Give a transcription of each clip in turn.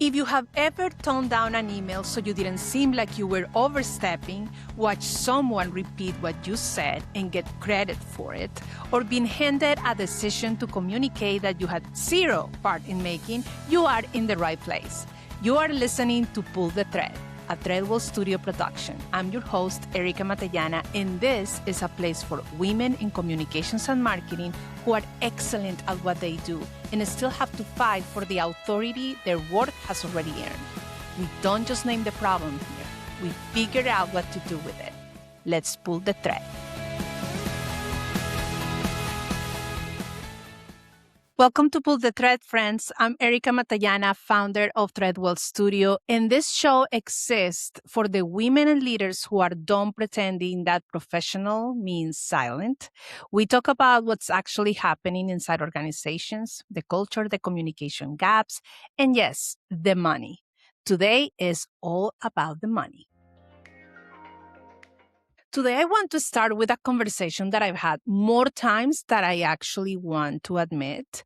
If you have ever toned down an email so you didn't seem like you were overstepping, watch someone repeat what you said and get credit for it, or been handed a decision to communicate that you had zero part in making, you are in the right place. You are listening to Pull the Thread, a Threadwell Studio production. I'm your host, Erica Matallana, and this is a place for women in communications and marketing who are excellent at what they do and still have to fight for the authority their work has already earned. We don't just name the problem here. We figure out what to do with it. Let's pull the thread. Welcome to Pull the Thread, friends. I'm Erica Matallana, founder of Threadwell Studio, and this show exists for the women and leaders who are done pretending that professional means silent. We talk about what's actually happening inside organizations, the culture, the communication gaps, and yes, the money. Today is all about the money. Today, I want to start with a conversation that I've had more times than I actually want to admit.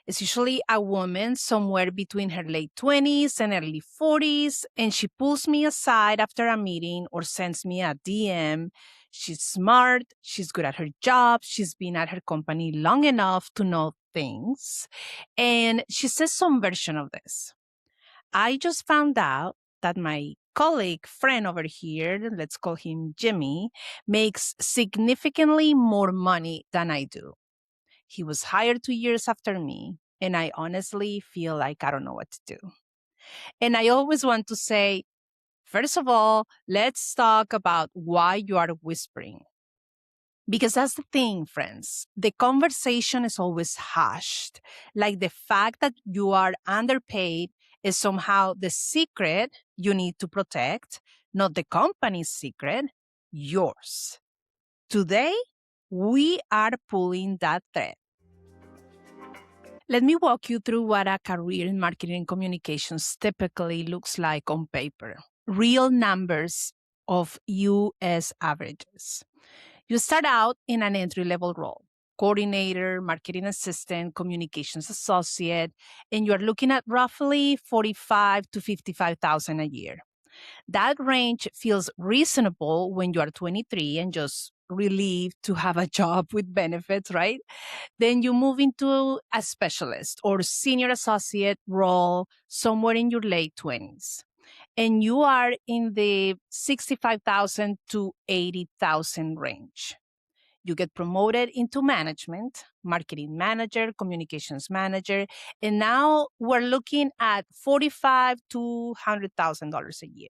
It's usually a woman somewhere between her late 20s and early 40s, and she pulls me aside after a meeting or sends me a DM. She's smart, she's good at her job, she's been at her company long enough to know things, and she says some version of this. I just found out that my colleague, friend over here, let's call him Jimmy, makes significantly more money than I do. He was hired 2 years after me, and I honestly feel like I don't know what to do. And I always want to say, first of all, let's talk about why you are whispering. Because that's the thing, friends. The conversation is always hushed. Like the fact that you are underpaid is somehow the secret you need to protect, not the company's secret, yours. Today, we are pulling that thread. Let me walk you through what a career in marketing and communications typically looks like on paper. Real numbers of US averages. You start out in an entry-level role, coordinator, marketing assistant, communications associate, and you're looking at roughly 45 to 55,000 a year. That range feels reasonable when you are 23 and just relieved to have a job with benefits, right? Then you move into a specialist or senior associate role somewhere in your late 20s. And you are in the 65,000 to 80,000 range. You get promoted into management, marketing manager, communications manager, and now we're looking at $45,000 to $100,000 a year.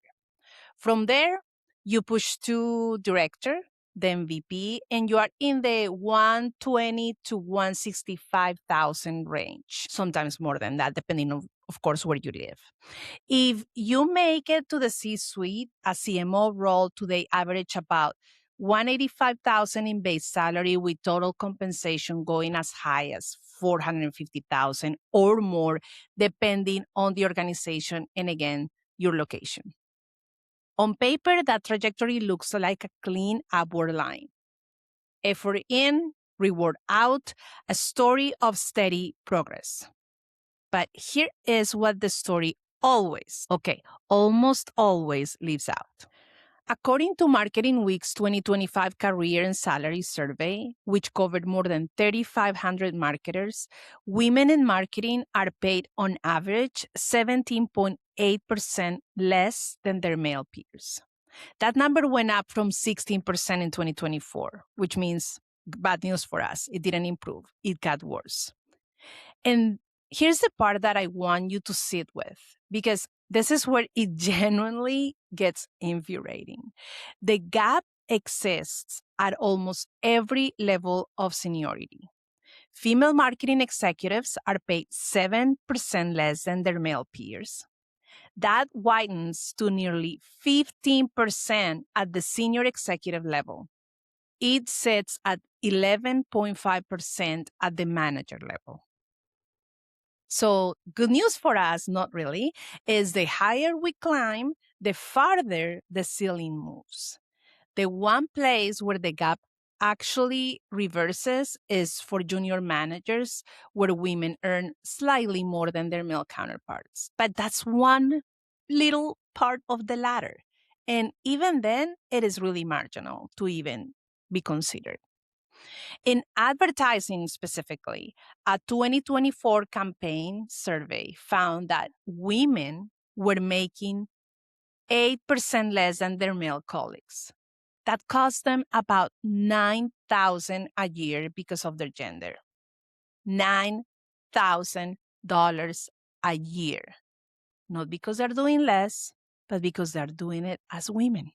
From there, you push to director, then VP, and you are in the 120 to 165,000 range, sometimes more than that, depending on, of course, where you live. If you make it to the C-suite, a CMO role today average about 185,000 in base salary with total compensation going as high as 450,000 or more, depending on the organization and again, your location. On paper, that trajectory looks like a clean upward line. Effort in, reward out, a story of steady progress. But here is what the story almost always leaves out. According to Marketing Week's 2025 Career and Salary Survey, which covered more than 3,500 marketers, women in marketing are paid on average 17.8% less than their male peers. That number went up from 16% in 2024, which means bad news for us. It didn't improve. It got worse. And here's the part that I want you to sit with, because this is where it genuinely gets infuriating. The gap exists at almost every level of seniority. Female marketing executives are paid 7% less than their male peers. That widens to nearly 15% at the senior executive level. It sits at 11.5% at the manager level. So good news for us, not really, is the higher we climb, the farther the ceiling moves. The one place where the gap actually reverses is for junior managers, where women earn slightly more than their male counterparts. But that's one little part of the ladder. And even then, it is really marginal to even be considered. In advertising specifically, a 2024 campaign survey found that women were making 8% less than their male colleagues. That cost them about $9,000 a year because of their gender. $9,000 a year. Not because they're doing less, but because they're doing it as women.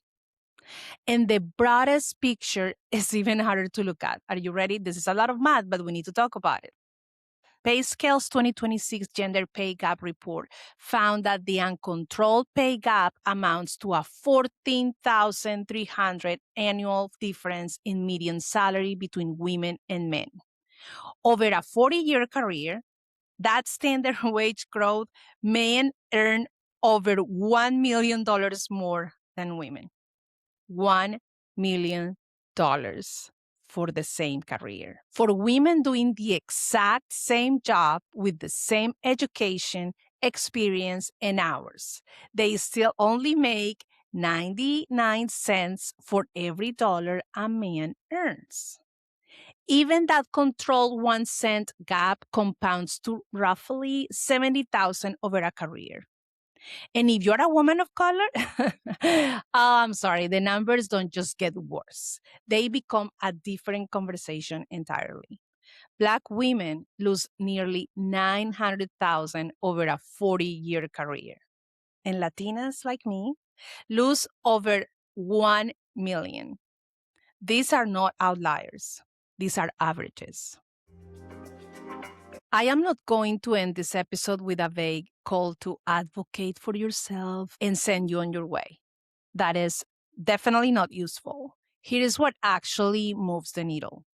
And the broadest picture is even harder to look at. Are you ready? This is a lot of math, but we need to talk about it. PayScale's 2026 Gender Pay Gap Report found that the uncontrolled pay gap amounts to a 14,300 annual difference in median salary between women and men. Over a 40-year career, that standard wage growth, men earn over $1 million more than women. $1 million for the same career. For women doing the exact same job with the same education, experience, and hours, they still only make 99 cents for every dollar a man earns. Even that controlled 1 cent gap compounds to roughly 70,000 over a career. And if you're a woman of color, I'm sorry, the numbers don't just get worse. They become a different conversation entirely. Black women lose nearly 900,000 over a 40-year career. And Latinas like me lose over 1 million. These are not outliers. These are averages. I am not going to end this episode with a vague call to advocate for yourself and send you on your way. That is definitely not useful. Here is what actually moves the needle.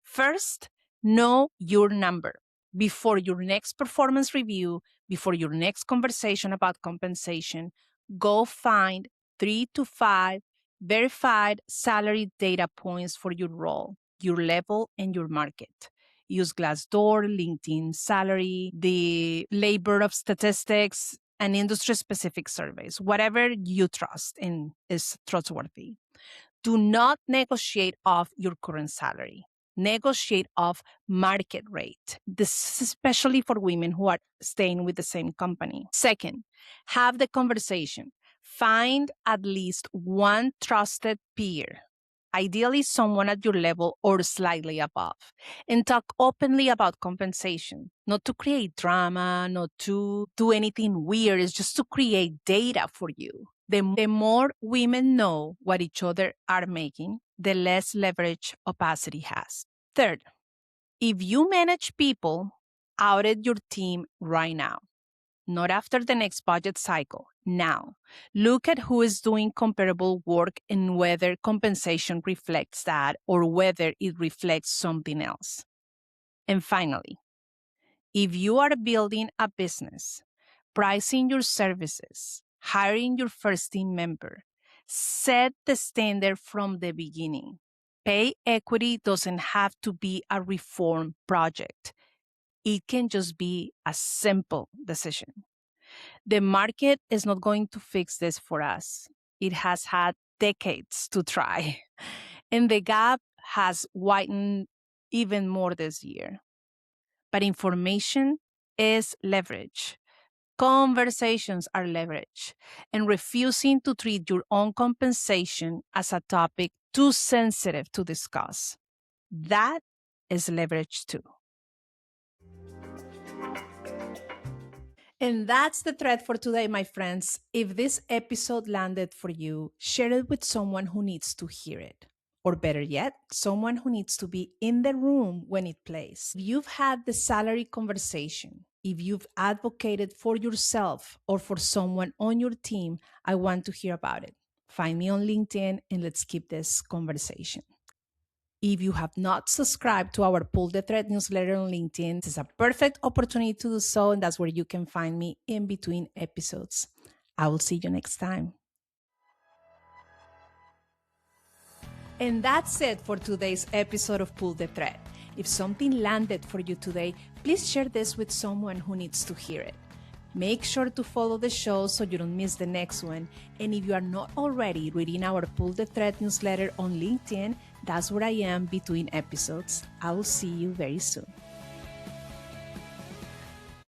First, know your number. Before your next performance review, before your next conversation about compensation, go find 3 to 5 verified salary data points for your role, your level, and your market. Use Glassdoor, LinkedIn Salary, the Labor of Statistics, and industry-specific surveys, whatever you trust and is trustworthy. Do not negotiate off your current salary. Negotiate off market rate. This is especially for women who are staying with the same company. Second, have the conversation. Find at least one trusted peer, ideally someone at your level or slightly above, and talk openly about compensation, not to create drama, not to do anything weird. It's just to create data for you. The more women know what each other are making, the less leverage opacity has. Third, if you manage people, audit your team right now, not after the next budget cycle. Now, look at who is doing comparable work and whether compensation reflects that or whether it reflects something else. And finally, if you are building a business, pricing your services, hiring your first team member, set the standard from the beginning. Pay equity doesn't have to be a reform project. It can just be a simple decision. The market is not going to fix this for us. It has had decades to try, and the gap has widened even more this year. But information is leverage. Conversations are leverage, and refusing to treat your own compensation as a topic too sensitive to discuss. That is leverage too. And that's the thread for today, my friends. If this episode landed for you, share it with someone who needs to hear it. Or better yet, someone who needs to be in the room when it plays. If you've had the salary conversation, if you've advocated for yourself or for someone on your team, I want to hear about it. Find me on LinkedIn and let's keep this conversation. If you have not subscribed to our Pull the Thread newsletter on LinkedIn, this is a perfect opportunity to do so, and that's where you can find me in between episodes. I will see you next time. And that's it for today's episode of Pull the Thread. If something landed for you today, please share this with someone who needs to hear it. Make sure to follow the show so you don't miss the next one. And if you are not already reading our Pull the Thread newsletter on LinkedIn, that's where I am between episodes. I will see you very soon.